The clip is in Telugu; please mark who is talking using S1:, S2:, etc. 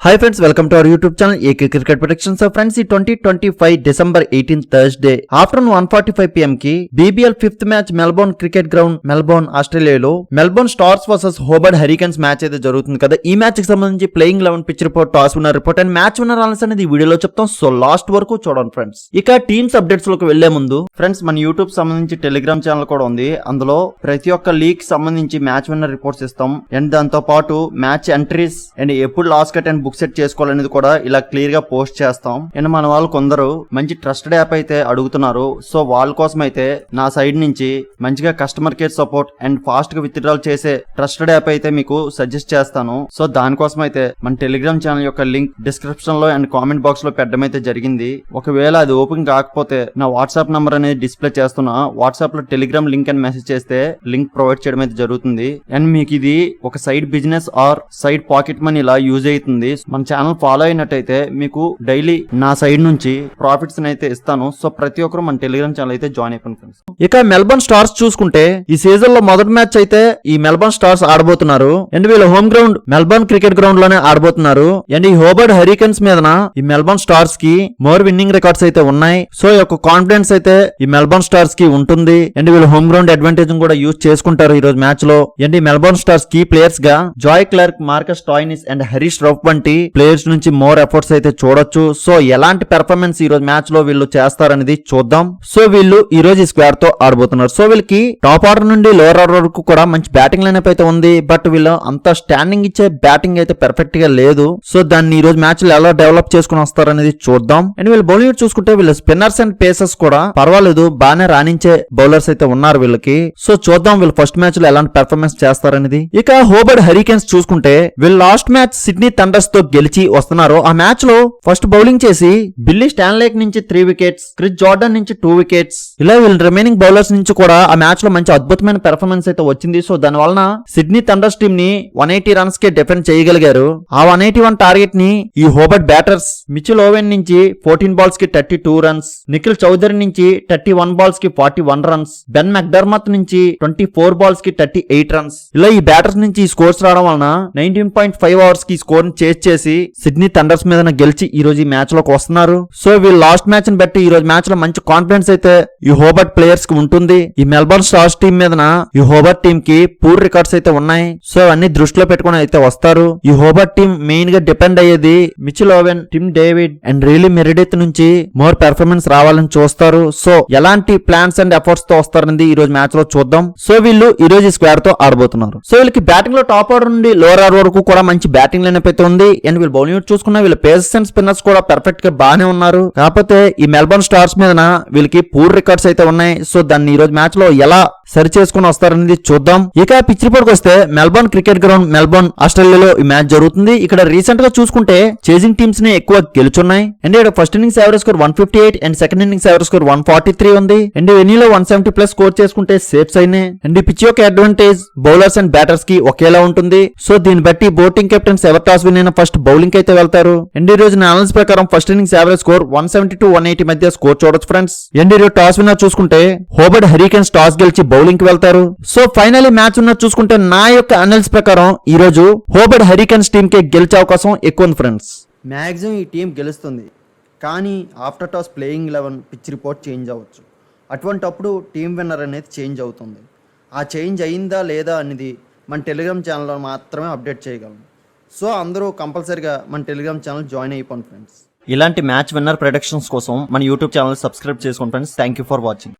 S1: Hi friends, welcome to our YouTube channel AK Cricket Predictions. So friends, ఈ 2025 December 18 Thursday afternoon 1:45 PM కి BBL 5th match Melbourne cricket ground Melbourne ఆస్ట్రేలియాలో Melbourne stars versus Hobart hurricanes match అయితే జరుగుతుంది కదా. ఈ మ్యాచ్ కి సంబంధించి playing 11 pitch report, toss winner report and match winner answers అనేది ఈ వీడియోలో చెప్తాం. సో లాస్ట్ వరకు చూడండి ఫ్రెండ్స్. ఇక టీమ్స్ అప్డేట్స్ లోకి వెళ్లే ముందు ఫ్రెండ్స్, మన యూట్యూబ్ సంబంధించి టెలిగ్రామ్ ఛానల్ కూడా ఉంది. అందులో ప్రతి ఒక్క లీగ్ సంబంధించి మ్యాచ్ విన్నర్ రిపోర్ట్స్ ఇస్తాం అండ్ దాంతో పాటు మ్యాచ్ ఎంట్రీస్ అండ్ ఎప్పుడు last cut and book set చేసుకోవాలనేది కూడా ఇలా క్లియర్ గా పోస్ట్ చేస్తాం. అండ్ మన వాళ్ళు కొందరు మంచి ట్రస్టెడ్ యాప్ అయితే అడుగుతున్నారు. సో వాళ్ళ కోసం అయితే నా సైడ్ నుంచి మంచిగా customer care support and fast గా విత్డ్రాల్ చేసే ట్రస్టెడ్ యాప్ అయితే మీకు సజెస్ట్ చేస్తాను. సో దానికోసం అయితే మన టెలిగ్రామ్ ఛానల్ యొక్క లింక్ డిస్క్రిప్షన్ లో అండ్ కామెంట్ బాక్స్ లో పెట్టడం అయితే జరిగింది. ఒకవేళ అది ఓపెన్ కాకపోతే నా వాట్సాప్ నంబర్ అనేది డిస్ప్లే చేస్తున్నా. వాట్సాప్ లో టెలిగ్రామ్ లింక్ అని మెసేజ్ చేస్తే లింక్ ప్రొవైడ్ చేయడం అయితే జరుగుతుంది. అండ్ మీకు ఇది ఒక side business are side pocket money ఇలా యూజ్ అవుతుంది. మన ఛానల్ ఫాలో అయినట్టయితే మీకు డైలీ నా సైడ్ నుంచి ప్రాఫిట్స్ అయితే ఇస్తాను. సో ప్రతి ఒక్కరు మన టెలిగ్రామ్ ఛానల్ అయితే జాయిన్ అయిపోయింది ఫ్రెండ్స్. ఇక మెల్బోర్న్ స్టార్స్ చూసుకుంటే ఈ సీజన్ లో మొదటి మ్యాచ్ అయితే ఈ మెల్బోర్న్ స్టార్స్ ఆడబోతున్నారు అండ్ వీళ్ళ home ground Melbourne cricket ground లోనే ఆడబోతున్నారు. అండ్ ఈ హోబర్ట్ హరికేన్స్ మీదన ఈ మెల్బోర్న్ స్టార్స్ కి మోర్ విన్నింగ్ రికార్డ్స్ అయితే ఉన్నాయి. సో ఈ యొక్క కాన్ఫిడెన్స్ అయితే ఈ మెల్బోర్న్ స్టార్స్ కి ఉంటుంది అండ్ వీళ్ళు హోమ్ గ్రౌండ్ అడ్వాంటేజ్ కూడా యూజ్ చేసుకుంటారు ఈ రోజు మ్యాచ్ లో. అండ్ ఈ మెల్బోర్న్ స్టార్స్ కీ ప్లేయర్స్ గా Joe Clarke, Marcus Stoinis and Haris Rauf వంటి ప్లేయర్స్ నుంచి మోర్ ఎఫర్ట్స్ అయితే చూడొచ్చు. సో ఎలాంటి పెర్ఫార్మెన్స్ ఈ రోజు మ్యాచ్ లో వీళ్ళు చేస్తారనేది చూద్దాం. సో వీళ్ళు ఈ రోజు ఈ స్క్వాడ్ తో ఆడబోతున్నారు. సో వీళ్ళకి టాప్ ఆర్డర్ నుండి లోవర్ ఆర్డర్ వరకు కూడా మంచి బ్యాటింగ్ లైనప్ అయితే ఉంది. బట్ వీళ్ళు అంత స్టాండింగ్ ఇచ్చే బ్యాటింగ్ అయితే పర్ఫెక్ట్ గా లేదు. సో దాన్ని ఈ రోజు మ్యాచ్ లో ఎలా డెవలప్ చేసుకుని వస్తారనేది చూద్దాం. అండ్ వీళ్ళు బౌలింగ్ చూసుకుంటే వీళ్ళు స్పిన్నర్స్ అండ్ పేసర్స్ కూడా పర్వాలేదు, బాగానే రాణించే బౌలర్స్ అయితే ఉన్నారు వీళ్ళకి. సో చూద్దాం వీళ్ళు ఫస్ట్ మ్యాచ్ లో ఎలాంటి పెర్ఫార్మెన్స్ చేస్తారనేది. ఇక హోబర్ట్ హరికేన్స్ చూసుకుంటే వీళ్ళు లాస్ట్ మ్యాచ్ సిడ్నీ థండర్స్ తో గెలిచి వస్తున్నారు. ఆ మ్యాచ్ లో ఫస్ట్ బౌలింగ్ చేసి బిల్లీ స్టాన్లేక్ నుంచి 3 వికెట్స్, క్రిస్ జార్డన్ నుంచి 2 వికెట్స్, ఇలా వీళ్ళ రిమైనింగ్ బౌలర్స్ నుంచి కూడా ఆ మ్యాచ్ లో మంచి అద్భుతమైన పెర్ఫార్మెన్స్ అయితే వచ్చింది. సో దాని వలన సిడ్నీ థండర్స్ టీమ్ ని 180 రన్స్ కే డిఫెండ్ చేయగలిగారు. ఆ 181 టార్గెట్ ని ఈ హోబర్ట్ బ్యాటర్స్ మిచెల్ ఓవెన్ నుంచి 14 బాల్స్ కి 32 రన్స్, నిఖిల్ చౌదరి నుంచి 31 బాల్స్ కి 41 రన్స్, బెన్ మెక్డర్మత్ నుంచి 24 బాల్స్ కి 38 రన్స్, ఇలా ఈ బ్యాటర్స్ నుంచి స్కోర్స్ రావడం వలన 19.5 అవర్స్ కి స్కోర్ ని చేజ్ చేసి సిడ్నీ థండర్స్ మీద గెలిచి ఈ రోజు ఈ మ్యాచ్ లోకి వస్తున్నారు. సో వీళ్ళు లాస్ట్ మ్యాచ్ ని బట్టి ఈ రోజు మ్యాచ్ లో మంచి కాన్ఫిడెన్స్ అయితే ఈ హోబర్ట్ ప్లేయర్స్ కి ఉంటుంది. ఈ మెల్బోర్న్ స్టార్స్ టీమ్ మీదన ఈ హోబర్ట్ టీమ్ కి పూర్ రికార్డ్స్ అయితే ఉన్నాయి. సో అన్ని దృష్టిలో పెట్టుకుని అయితే వస్తారు. ఈ హోబర్ట్ టీమ్ మెయిన్ గా డిపెండ్ అయ్యేది Mitchell Owen, Tim David and Riley Meredith నుంచి మోర్ పెర్ఫార్మెన్స్ రావాలని చూస్తారు. సో ఎలాంటి ప్లాన్స్ అండ్ ఎఫర్ట్స్ తో వస్తారనేది ఈ రోజు మ్యాచ్ లో చూద్దాం. సో వీళ్ళు ఈ రోజు స్క్వాడ్ తో ఆడబోతున్నారు. సో వీళ్ళకి బ్యాటింగ్ లో టాప్ ఆర్డర్ నుండి లోవర్ ఆర్డర్ వరకు కూడా మంచి బ్యాటింగ్ లైనప్ అయితే ఉంది. అండ్ వీళ్ళు బౌలింగ్ చూసుకున్న వీళ్ళ పేసర్స్ అండ్ స్పిన్నర్స్ కూడా పర్ఫెక్ట్ గా బాగానే ఉన్నారు. కాకపోతే ఈ మెల్బోర్న్ స్టార్స్ మీద వీళ్ళకి పూర్ రికార్డ్స్ అయితే ఉన్నాయి. సో దాన్ని ఈ రోజు మ్యాచ్ లో ఎలా సరి చేసుకుని వస్తారనేది చూద్దాం. ఇక పిచ్ రిపోర్ట్ వస్తే మెల్బోర్న్ క్రికెట్ గ్రౌండ్ మెల్బోర్న్ ఆస్ట్రేలియాలో ఈ మ్యాచ్ జరుగుతుంది. ఇక్కడ రీసెంట్ గా చూసుకుంటే చేజింగ్ టీమ్స్ ని ఎక్కువ గెలుచున్నాయి. అండ్ ఇక్కడ first innings average score 158 and second innings average score 143 ఉంది. అండ్ వెనీలో 170 ప్లస్ స్కోర్ చేసుకుంటే సేఫ్ సైనే. అండ్ ఈ పిచ్ యొక్క అడ్వాంటేజ్ బౌలర్స్ అండ్ బ్యాటర్స్ కి ఒకేలా ఉంటుంది. సో దీన్ని బట్టి బోటింగ్ కెప్టెన్స్ ఎవరు టాస్ విన్ అయినా ఫస్ట్ బౌలింగ్ అయితే వెళ్తారు. అండ్ ఈ రోజు అనాలిసిస్ ప్రకారం first innings average score 170 to 180 మధ్య స్కోర్ చూడొచ్చు ఫ్రెండ్స్. అండ్ ఈ రోజు టాస్ విన్నర్ చూసుకుంటే హోబర్ట్ హరికేన్స్ టాస్ గెలిచి బౌలింగ్ కి వెళ్తారు. సో ఫైనల్లీ మ్యాచ్ విన్నర్ చూసుకుంటే నా యొక్క అనాలిసిస్ ప్రకారం ఈ రోజు హోబర్ట్ హరికేన్స్ టీమ్ కి గెలిచే అవకాశం ఎక్కువ ఉంది ఫ్రెండ్స్.
S2: మ్యాక్సిమం ఈ టీం గెలుస్తుంది, కానీ after toss playing 11 pitch report change అవ్వచ్చు. అటువంటప్పుడు టీం విన్నర్ అనేది చేంజ్ అవుతుంది. ఆ చేంజ్ అయిందా లేదా అనేది మన టెలిగ్రామ్ ఛానల్లో మాత్రమే అప్డేట్ చేయగలం. సో అందరూ కంపల్సరీగా మన టెలిగ్రామ్ ఛానల్ జాయిన్ అయిపోండి ఫ్రెండ్స్.
S1: ఇలాంటి మ్యాచ్ విన్నర్ ప్రొడిక్షన్స్ కోసం మన యూట్యూబ్ ఛానల్ సబ్స్క్రైబ్ చేసుకోండి friends. Thank you for watching.